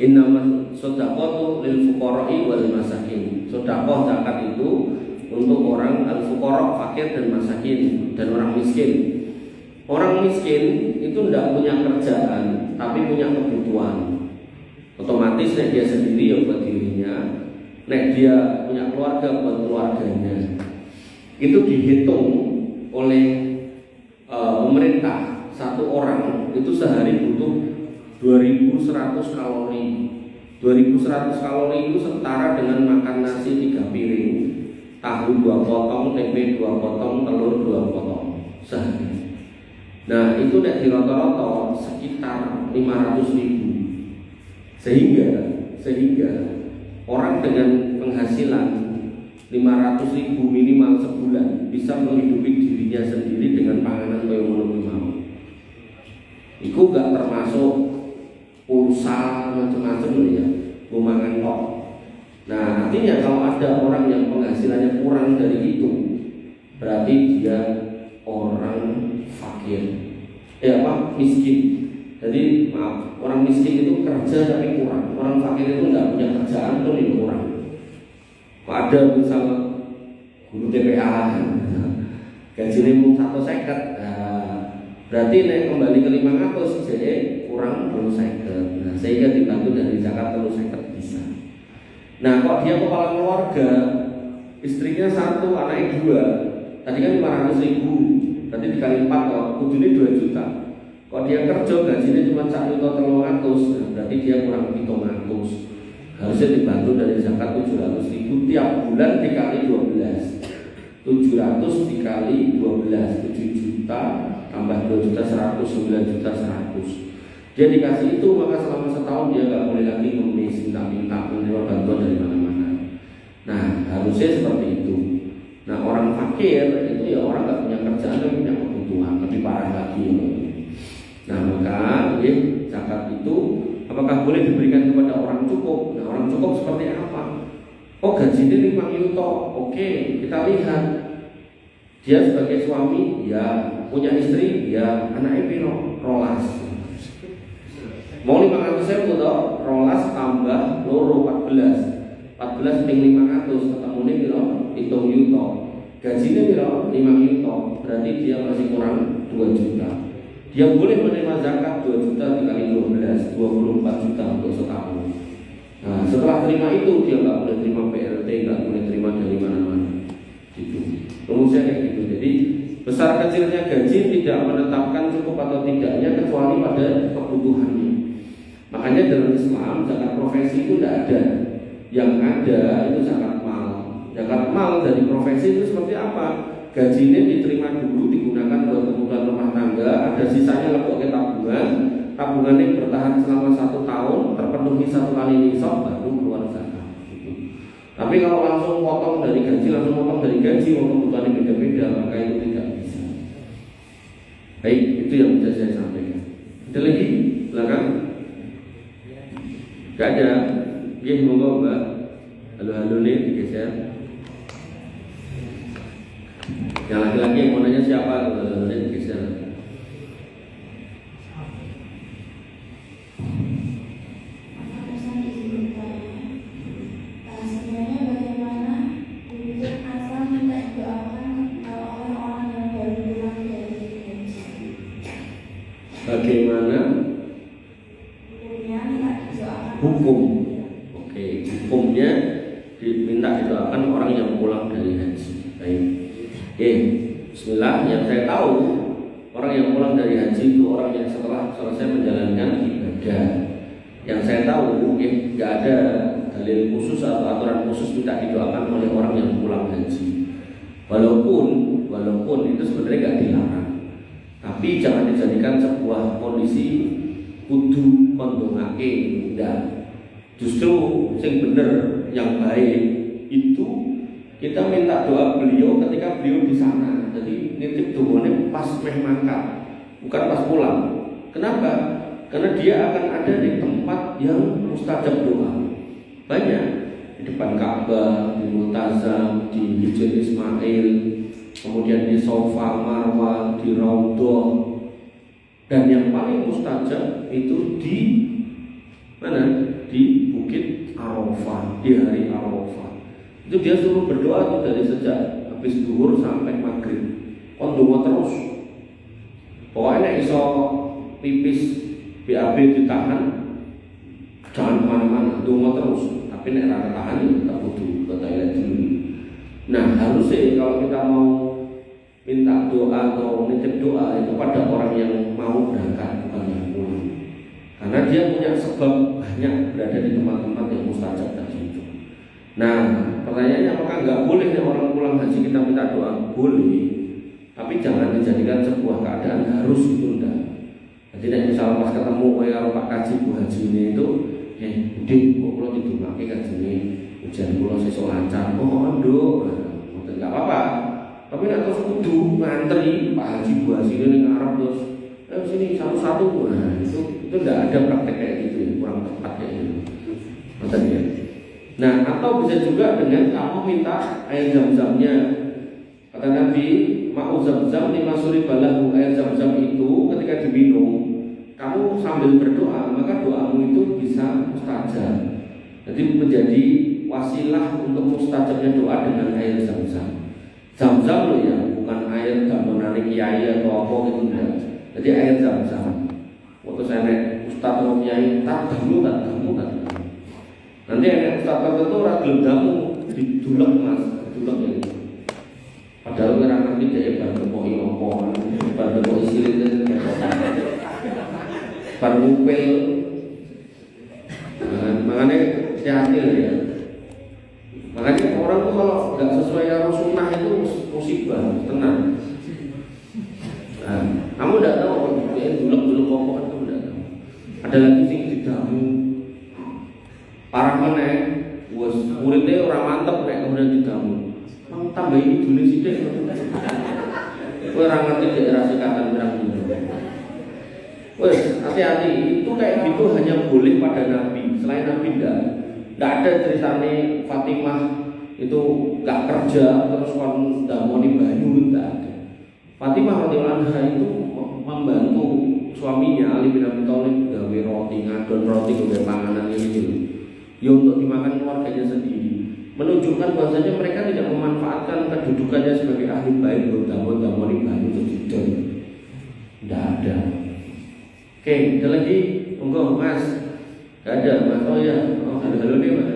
Speaker 1: innamas shadaqatu lil fuqara'i wal masakin. Sedekah zakat itu untuk orang al fuqara, fakir dan masakin, dan orang miskin. Orang miskin itu tidak punya kerjaan tapi punya kebutuhan. Otomatis nek dia sendiri ya buat dirinya, nek dia punya keluarga buat keluarganya. Itu dihitung oleh pemerintah, satu orang itu sehari butuh 2100 kalori. 2100 kalori itu setara dengan makan nasi 3 piring, tahu 2 potong, tempe 2 potong, telur 2 potong sehari. Nah itu nek di rata-rata sekitar 500.000. Sehingga orang dengan penghasilan 500.000 minimal sebulan bisa menghidupi dirinya sendiri dengan panganan kaya ngono mau. Iku gak termasuk pulsa macam-macam ya, mangan kok. Nah, artinya kalau ada orang yang penghasilannya kurang dari itu, berarti dia orang fakir. Miskin. Jadi maaf, orang miskin itu kerja tapi kurang. Orang fakir itu nggak punya kerjaan tuh yang kurang. Kalau ada misalnya guru TPA, gajinya mau 150, berarti naik kembali ke 500, jadi kurang 50. Nah, sehingga dibantu dari zakat 50 bisa. Nah, kok dia kepala keluarga, istrinya 1, anaknya 2, tadi kan 500.000, berarti dikali 4 kok, ujungnya 2 juta. Kok dia kerja gajinya cuma 1.300.000, nah, berarti dia kurang 700. Harusnya dibantu dari zakat 700.000 tiap bulan dikali 12. 700 dikali 12, 7 juta tambah 2 juta 100, 9 juta 100. Dia dikasih itu, maka selama setahun dia nggak boleh lagi ngemis, minta menerima bantuan dari mana-mana. Nah, harusnya seperti itu. Nah, orang fakir itu ya orang nggak punya kerjaan, tapi punya kebutuhan, lebih parah lagi. Nah, maka zakat itu apakah boleh diberikan kepada orang cukup? Nah, orang cukup seperti apa? Oh, gajinya 5 juta. Oke, kita lihat. Dia sebagai suami, ya, punya istri, ya, anaknya piro, rolas. Mau 500.000 toh, rolas tambah loro 14. 14 ping 500 ketemu nih piro, hitung juta. Gajinya piro, 5 juta. Berarti dia masih kurang 2 juta. Dia boleh menerima zakat 2 juta dikali 12, 24 juta untuk setahun. Nah, setelah terima itu dia nggak boleh terima PLT, nggak boleh terima dari mana-mana. Gitu. Rumusnya kayak gitu. Jadi besar kecilnya gaji tidak menetapkan cukup atau tidaknya kecuali pada kebutuhannya. Makanya dalam Islam zakat profesi itu tidak ada. Yang ada itu zakat mal. Zakat mal dari profesi itu seperti apa? Gajinya diterima dulu, digunakan buat kebutuhan rumah tangga, ada sisanya lebok ke tabungan. Tabungannya bertahan selama 1 tahun, terpenuhi 1 kali nisab, baru keluar zakat. Tapi kalau langsung potong dari gaji, langsung potong dari gaji, mau kebutuhannya beda-beda, maka itu tidak bisa. Baik, itu yang bisa saya sampaikan. Ada lagi? Silakan. Gak ada. Gih, monggo Mbak. Halo-halo nih, digeser. Yang laki-laki yang mau nanya siapa? Halo-halo nih, digeser. Bagaimana hukum? Oke, hukumnya diminta didoakan orang yang pulang dari haji. Baik. Oke, bismillah. Yang saya tahu, orang yang pulang dari haji itu orang yang setelah selesai menjalankan ibadah. Yang saya tahu, nggak ada dalil khusus atau aturan khusus minta didoakan oleh orang yang pulang haji. Walaupun itu sebenarnya nggak dilarang. Tapi jangan dijadikan sebuah kondisi kudu kondongake, enggak. Justru yang benar, yang baik itu kita minta doa beliau ketika beliau di sana. Jadi nitip doanya pas mangkat, bukan pas pulang. Kenapa? Karena dia akan ada di tempat yang mustajab doa. Banyak di depan Ka'bah, di Multazam, di Hijr Ismail, kemudian di Sofa Marwah, di Raudhah, dan yang paling mustajab itu di mana? Di Bukit Arafah, di hari Arafah. Itu dia suruh berdoa tuh dari sejak habis zuhur sampai maghrib. Doa terus. Pokoknya iso pipis BAB ditahan, jangan kemana-mana, doa terus. Tapi nek ora tahan tetap kudu ke toilet dulu. Nah, harusnya kalau kita mau minta doa atau nitip doa itu pada orang yang mau berangkat, bukan yang pulang. karena dia punya sebab banyak berada di tempat-tempat yang mustajab dan sujud. Nah, pertanyaannya apakah nggak boleh nih orang pulang haji kita minta doa? Boleh, tapi jangan dijadikan sebuah keadaan harus itu enggak. Jadi misalnya pas ketemu kalau Pak Kaji Bu Haji ini itu, Udin, kok kalau didongake kaji ini ujian pulau sesuk lancar, nduk, nggak apa-apa. Tapi nek terus kudu ngantri Pak Haji Bu Haji ini ngarep terus sini satu-satu, nah itu enggak ada praktek kayak gitu ya, kurang tepat kayak gitu. Ya. Nah, atau bisa juga dengan kamu minta air zam-zamnya. Kata Nabi, ma'u zam-zam lima suri balahu, air zam-zam itu ketika diminum, kamu sambil berdoa, maka doamu itu bisa mustajab. Jadi menjadi wasilah untuk mustajabnya doa dengan air zam-zam. Zam-zam loh ya, bukan air gamonane kiai atau apa gitu enggak. Jadi air zam-zam. Waktu saya naik ustaz atau kiai, tak kamu. Nanti ada ustaz tertentu orang geldamu didulek mas, didulek ya. Padahal orang nanti dia baru mau ilmu, baru mau isilin dan baru ngupil. Makanya hati-hati ya. Makanya orang tuh kalau nggak sesuai yang sunnah itu musibah, tenang. Nah, kamu tidak tahu dia dulek ngomong kan kamu tidak tahu. Ada lagi sing didamu parah meneh, muridnya orang mantep kayak kemudian didamu. Tambah ini dulu sih deh. Kowe ora ngerti daerah sikatan pirang dulu. Wes, hati-hati, itu kayak gitu hanya boleh pada Nabi. Selain Nabi enggak ada ceritanya Fatimah itu enggak kerja terus kon ndamoni banyu enggak ada. Fatimah radhiyallahu anha itu membantu suaminya Ali bin Abi Thalib gawe roti, ngadon roti gawe panganan ini. Ya untuk dimakan keluarganya sendiri. Menunjukkan bahwasanya mereka tidak memanfaatkan kedudukannya sebagai ahli bait damon-damoni banyu untuk tidur. Tidak ada. Oke, ada lagi, monggo Mas. Gak ada, Mas. Oh ya, halo nih Mas.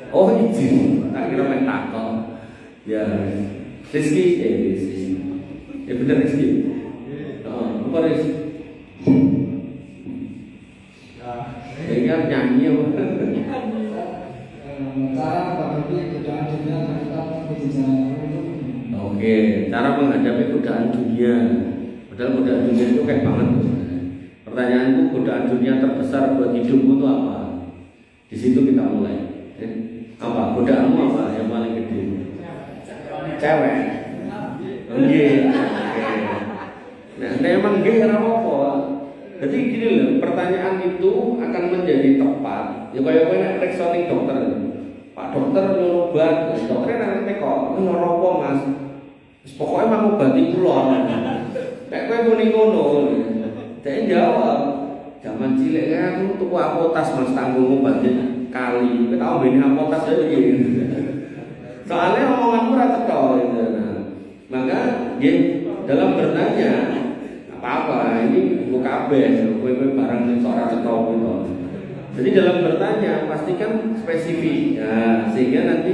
Speaker 1: Oh izin, tak kira main takol. Ya, Rizky. Ya benar Rizky. Oh, apa Rizky? Kayaknya nyanyi apa? Cara menghadapi godaan dunia. Padahal godaan dunia itu kayak banget. Pertanyaanku, godaan dunia terbesar buat hidupmu itu apa? Di situ kita mulai. Apa? Godaanmu apa yang paling gede? Cewek. Nggih. Nah, memang nggih ora apa. Jadi gini loh, pertanyaan itu akan menjadi tepat. Ya kayak kowe nek periksa ning dokter. Pak dokter nyuruh obat, dokternya nanti kok nyuruh apa Mas? Pokoknya mau ngobati kula. Nek kowe muni ngono, dhek jawab, "Zaman cilik kan tuku apotas Mas tanggung ngobati kali. Kowe tau mbene apotas ae iki." Soalnya omonganmu ora teko gitu. Maka nggih dalam bertanya apa-apa ini buku kabeh, kowe barang sing ora teko gitu. Jadi dalam bertanya pastikan spesifik, ya, sehingga nanti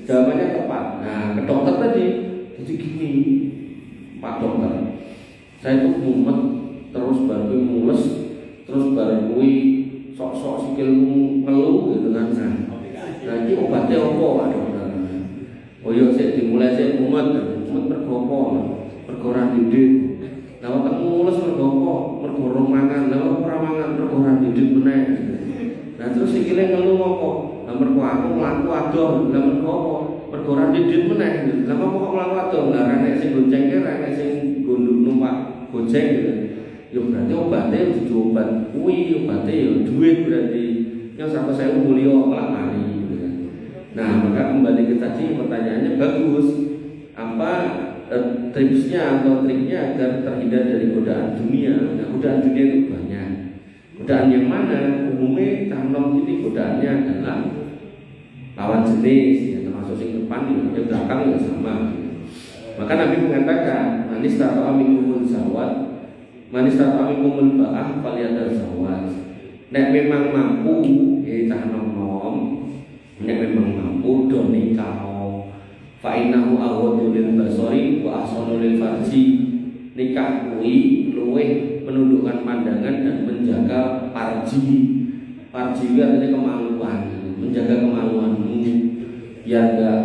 Speaker 1: jawabannya tepat. Nah, ke dokter tadi, jadi gini, Pak dokter, saya itu mumet terus baru mules, terus baru kui sok-sok sikilmu ngeluh gitu kan. Nah, ini obatnya apa Pak dokter? Oh iya, saya dimulai saya mumet mergopo, mergoran didit. Nah, waktu mules mergopo, mergorong mangan, lalu orang mangan mergoran didit meneh. Nah terus sikile ngeluh ngopo? Lah mergo aku mlaku adoh, lah mergo apa? Mergo ora didit meneh. Lah kok mlaku adoh? Lah nek sing gonceng ki ora nek sing gondok numpak gojek gitu. Ya berarti obatnya dudu obat kuwi, obatnya ya duit berarti. Ya 100.000 mulya malah mari gitu kan. Nah, maka kembali ke tadi pertanyaannya bagus. Apa tipsnya atau triknya agar terhindar dari godaan dunia? Nah, godaan dunia itu banyak. Godaan yang mana? Umumnya canom ini godaannya adalah lawan jenis, ya, termasuk yang depan, yang belakang ya sama. Maka Nabi mengatakan, manis tata amikumul zawad, manis tata amikumul ba'ah, paliyadar zawad. Nek memang mampu, cah nom, nek memang mampu, doni kau, fa'inahu awadu lil basori, wa ahsanu lil farji. Nikah kui luwih menundukkan pandangan dan menjaga parji. Parji itu artinya kemaluan, menjaga kemaluanmu biar enggak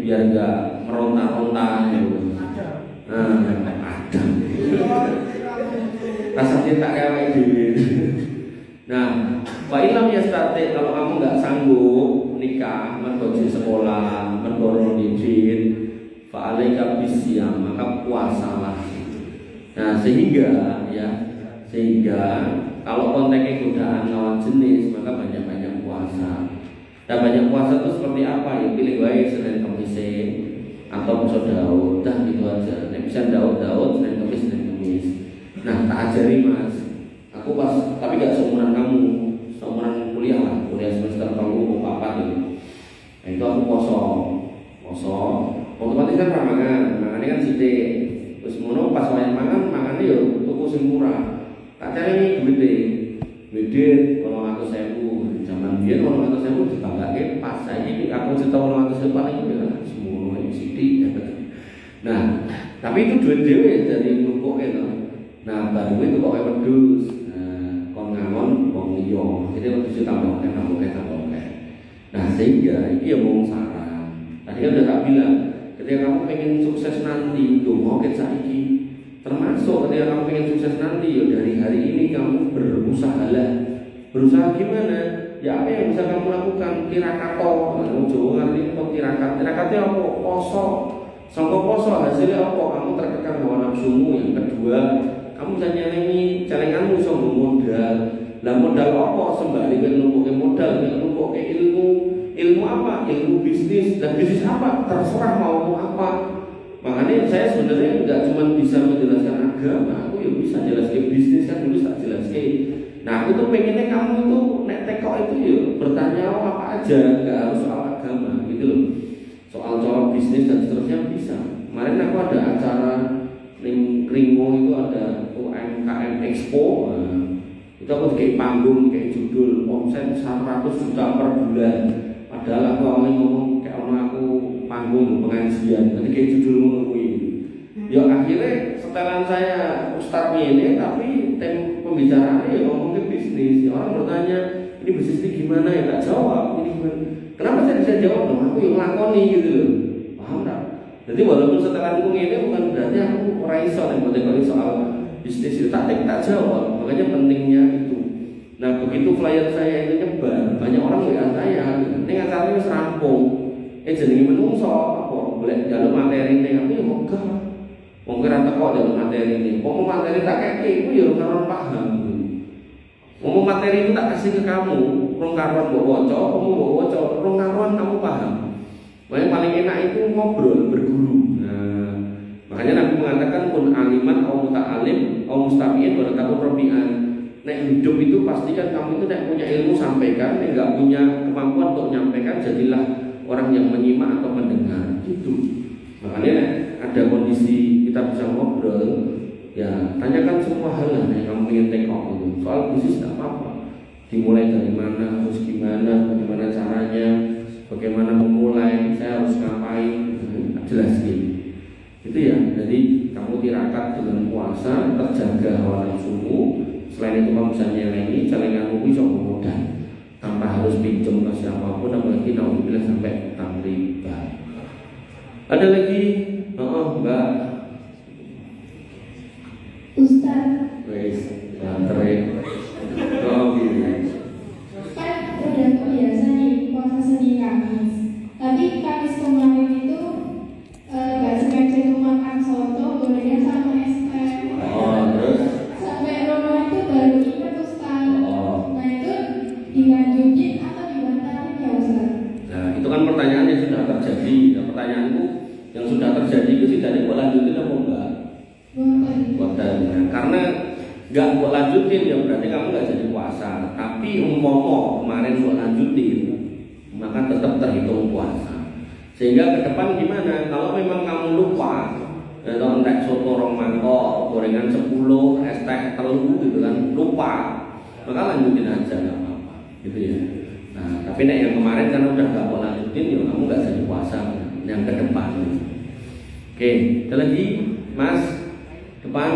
Speaker 1: biar enggak meronta-ronta gitu. Ada. Rasa cinta kayak dhewe. Nah, wa ilam yastati, kalau kamu enggak sanggup nikah, mergo di sekolah, mergo didik, fa alaika bisyam, maka puasalah. Nah, sehingga kalau konteksnya godaan lawan jenis, maka banyak-banyak puasa. Dan banyak puasa itu seperti apa? Ya pilih wae Senin Kamis atau besok Daud, dah gitu aja. Nek bisa Daud Senin Kamis. Nah, tak ajari Mas. Aku tapi gak seumuran kamu, seumuran kuliah semester 3 mau 4 gitu. Nah, itu aku poso. Otomatis kan mangan kan sithik. Terus ngono pas wayahe mangane yo tuku sing murah. Tak cari duit 800.000. Zaman biyen 800.000 dibanggake pas saiki aku cerita 800.000 paling ya semono sithik. Nah, tapi itu duit dhewe dari numpuk to. Nah, baru itu kok wedhus. Kon ngangon wong liya. Jadi wedhus tambah. Nah, sehingga iki ya mung saran. Tadi kan udah tak bilang, ketika kamu pengen sukses nanti, dongo ket saiki. Termasuk ketika kamu pengen sukses nanti, ya dari hari ini kamu berusaha lah. Berusaha gimana? Ya apa yang bisa kamu lakukan? Tirakato. Jawa ngerti kok tirakat. Tirakatnya apa? Poso. Sangka poso hasilnya apa? Kamu terkekang hawa nafsumu. Yang kedua, kamu bisa nyelengi celenganmu sama modal. Lah modal apa? Sembari numpuk modal, numpuk ilmu apa? Ilmu bisnis. Dan bisnis apa? Terserah mau apa. Makanya saya sebenarnya nggak cuma bisa menjelaskan agama, aku ya bisa jelaskan bisnis kan dulu tak jelaskan. Nah, aku tuh pengennya kamu tuh nek teko itu ya bertanya apa aja, nggak harus soal agama gitu loh. Soal bisnis dan seterusnya bisa. Kemarin aku ada acara Ringo itu ada UMKM Expo. Itu aku kayak panggung, kayak judul omset 100 juta per bulan. Padahal aku awalnya ngomong kayak aku panggung pengajian, nanti kayak judul ngomong ini. Ya akhirnya setelan saya Ustadz ini, tapi tem pembicaraannya ya ngomong ke bisnis. Ya, orang bertanya, ini bisnis ini gimana ya? Tak jawab, ini gimana? Kenapa saya bisa jawab? Loh, aku yang lakoni gitu loh. Paham tak? Jadi walaupun setelan ini bukan berarti aku raiso yang berdekat soal bisnis itu, tak jawab. Makanya pentingnya itu. Nah, begitu flyer saya itu nyebar, banyak orang WA saya. Ini acaranya serampung. Jenenge menungso apa boleh jalur materi ini aku ya mogah. Wong kira teko jalur materi ini. Wong materi tak keke iku ya ora paham. Wong materi itu tak kasih ke kamu, rong karuan mbok waca, kamu mbok waca, rong karuan kamu paham. Makanya paling enak itu ngobrol, berguru. Nah, makanya Nabi mengatakan pun aliman au muta'alim au mustafiin wa takun rabi'an. Nek hidup itu pastikan kamu itu nek punya ilmu sampaikan, nek enggak punya kemampuan untuk menyampaikan jadilah orang yang menyimak atau mendengar gitu. Makanya ada kondisi kita bisa ngobrol, ya tanyakan semua hal yang kamu ingin tengok itu. Soal bisnis tidak apa-apa. Dimulai dari mana, harus gimana, bagaimana caranya, bagaimana memulai, saya harus ngapain, jelas gitu. Itu ya. Jadi kamu tirakat dengan puasa, terjaga hawa nafsumu. Selain itu kamu bisa nyelengi, celenganmu bisa modal. Tanpa harus pinjam ke siapapun, apalagi naudzubillah sampai utang riba. Ada lagi? Mbak
Speaker 2: Ustaz,
Speaker 1: wes, anterin. Gini.
Speaker 2: kan udah kebiasa nih puasa Senin Kamis. Tapi Kamis kemarin itu gak sengaja makan soto, gorengnya sama es teh.
Speaker 1: Terus?
Speaker 2: Sampai Rono itu baru ingat Ustaz. Nah itu dilanjutin atau dibatalin ya Ustaz?
Speaker 1: Nah, itu kan pertanyaan yang sudah terjadi. Nah, pertanyaanku yang sudah terjadi itu tidak boleh lanjutin apa enggak? Nah, karena enggak boleh lanjutin ya berarti kamu enggak jadi puasa. Tapi umpama kemarin boleh lanjutin, maka tetap terhitung puasa. Sehingga ke depan gimana? Kalau memang kamu lupa, atau entek soto rong mangkok, gorengan 10, es teh 3 gitu kan, lupa, maka lanjutin aja enggak apa-apa, gitu ya. Nah, tapi nek yang kemarin kan udah enggak boleh lanjutin, ya kamu enggak jadi puasa yang ke depan. Oke, ada lagi, Mas, depan.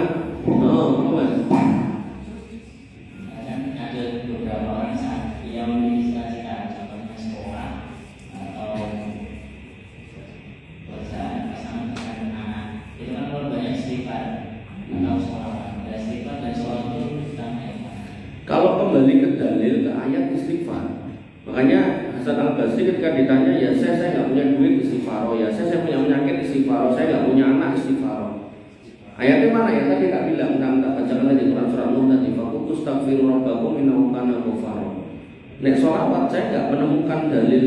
Speaker 1: istighfar. Makanya Hasan Al-Basri ketika ditanya, ya saya nggak punya duit istighfar, ya saya punya penyakit istighfar, saya nggak punya anak istighfar. Ayatnya mana ya? Tadi nggak bilang, tak bacakan lagi Quran surat Nuh tadi. Fakutus takfiru rabbakum innahu kana ghafara. Nek sholawat saya nggak menemukan dalil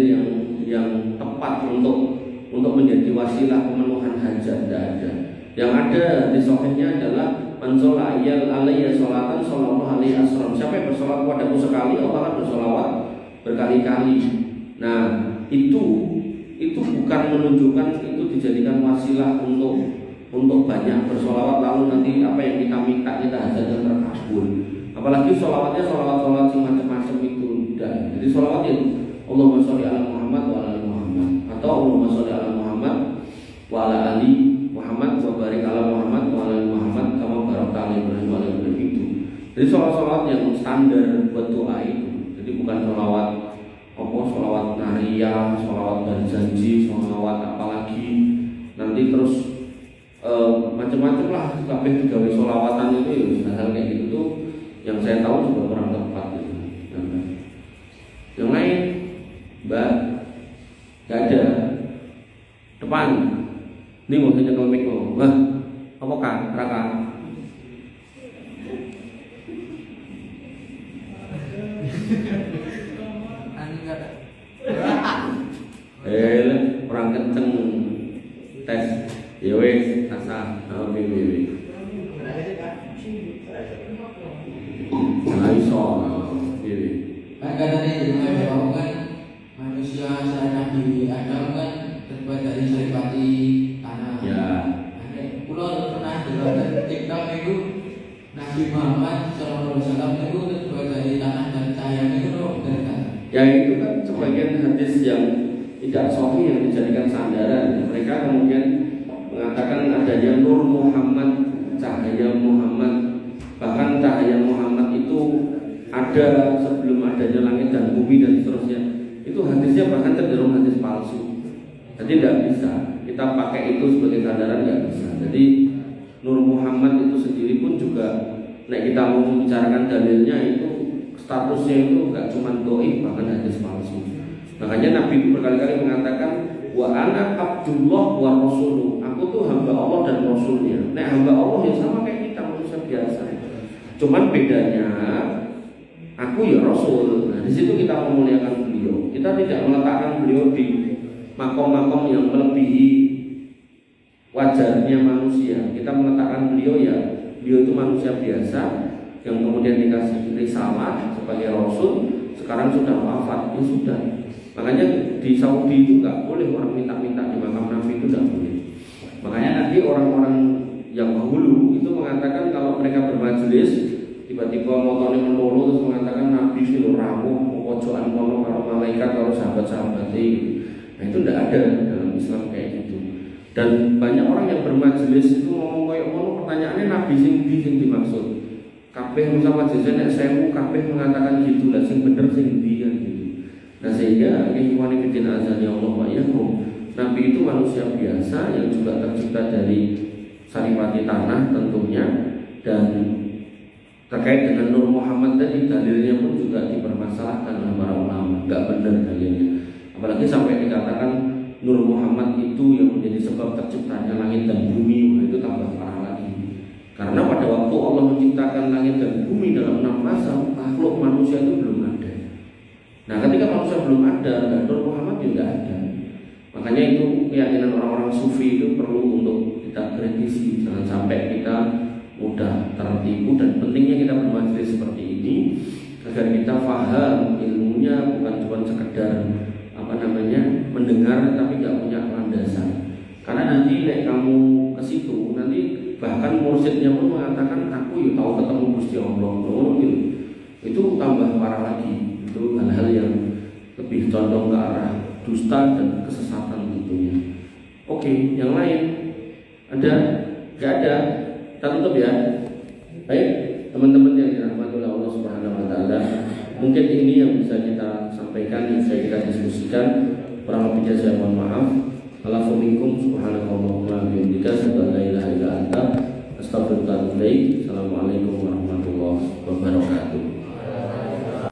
Speaker 1: yang tepat untuk menjadi wasilah pemenuhan hajat, tidak ada. Yang ada di sahihnya adalah man sholla alayya sholatan shallallahu alaihi asram. Siapa yang bersolat kepadaku sekali, Allah akan bersolawat berkali-kali. Nah, itu bukan menunjukkan itu dijadikan wasilah untuk banyak bersolawat lalu nanti apa yang kita minta kita hajatnya terkabul. Apalagi solawatnya solawat yang macam-macam itu tidak. Jadi solawat itu Allahumma sholli ala Muhammad wa ala Muhammad, atau Allahumma sholli ala Muhammad wa ala ali Muhammad wa barik ala Muhammad wa ala Muhammad kama barakta ala Ibrahim wa ala Ibrahim itu. Jadi solawat yang standar buat doa itu. Jadi bukan solawat nariyah, solawat berjanji, solawat apalagi nanti terus macam-macam lah kabeh digawe solawatan itu ya hal kayak gitu tuh yang saya tahu juga kurang tepat gitu. Yang lain Mbak nggak ada depan ini mau saya nyekel mic mau wah apa kan Raka orang kenceng tes ya wes asa piye nah iso piye
Speaker 3: kan tadi bahwa kan manusia selain Nabi Adam kan terbuat dari saripati tanah
Speaker 1: ya.
Speaker 3: Pulau pernah dengar TikTok itu Nabi Muhammad SAW itu terbuat dari tanah dan cahaya itu kan
Speaker 1: Ya itu kan sebagian hadis yang tidak sahih yang dijadikan sandaran. Mereka kemudian mengatakan adanya nur Muhammad, cahaya Muhammad. Bahkan cahaya Muhammad itu ada sebelum adanya langit dan bumi dan seterusnya. Itu hadisnya bahkan cenderung hadis palsu. Jadi tidak bisa kita pakai itu sebagai sandaran, nggak bisa. Jadi nur Muhammad itu sendiri pun juga, nek kita mau membicarakan dalilnya itu statusnya itu nggak cuma doi, bahkan hadis palsu. Makanya Nabi itu berkali-kali mengatakan wa ana abdullah wa rasuluh. Aku tuh hamba Allah dan rasulnya. Nek hamba Allah ya sama kayak kita manusia biasa. Cuman bedanya aku ya rasul. Nah, di situ kita memuliakan beliau. Kita tidak meletakkan beliau di makom-makom yang melebihi wajarnya manusia. Kita meletakkan beliau itu manusia biasa yang kemudian dikasih risalah sebagai rasul, sekarang sudah wafat, ya sudah. Makanya di Saudi itu nggak boleh orang minta-minta di makam Nabi, itu nggak boleh. Makanya nanti orang-orang yang dahulu itu mengatakan kalau mereka bermajelis tiba-tiba motornya menurun terus mengatakan Nabi fil ramuh pojokan kono kalau malaikat kalau sahabat-sahabat itu. Nah itu tidak ada dalam Islam kayak gitu. Dan banyak orang yang bermajelis itu ngomong kayak ngono, pertanyaannya Nabi sing dimaksud. Kabeh sama jajan nek sewu kabeh mengatakan gitu lah, sing bener sing ndi kan gitu. Nah sehingga ikhwan fillah azza Allah wa iyyakum, Nabi itu manusia biasa yang juga tercipta dari saripati tanah tentunya, dan terkait dengan Nur Muhammad tadi dalilnya pun juga dipermasalahkan oleh para ulama, enggak benar dalilnya. Apalagi sampai dikatakan Nur Muhammad itu yang menjadi sebab terciptanya langit dan bumi, itu tambah parah lagi. Karena pada waktu Allah menciptakan langit dan bumi dalam 6 masa, makhluk manusia itu belum ada. Nah, ketika manusia belum ada, Nur Muhammad juga ada. Makanya itu keyakinan orang-orang sufi itu perlu untuk kita kritisi. Jangan sampai kita mudah tertipu, dan pentingnya kita bermajelis seperti ini agar kita paham ilmunya, bukan cuma sekedar mendengar tapi nggak punya landasan. Karena nanti kamu ke situ, nanti bahkan mursyidnya pun mengatakan aku ya tahu ketemu Gusti Allah, gitu. Itu tambah parah lagi. Itu hal-hal yang lebih condong ke arah dusta dan kesesatan tentunya. Oke, yang lain ada? Gak ada. Kita tutup ya. Baik, teman-teman yang dirahmati oleh Allah Subhanahu wa taala, mungkin ini yang bisa kita sampaikan, yang bisa kita diskusikan. Kurang lebihnya saya mohon maaf. Assalamualaikum warahmatullahi wabarakatuh. Assalamualaikum warahmatullahi wabarakatuh.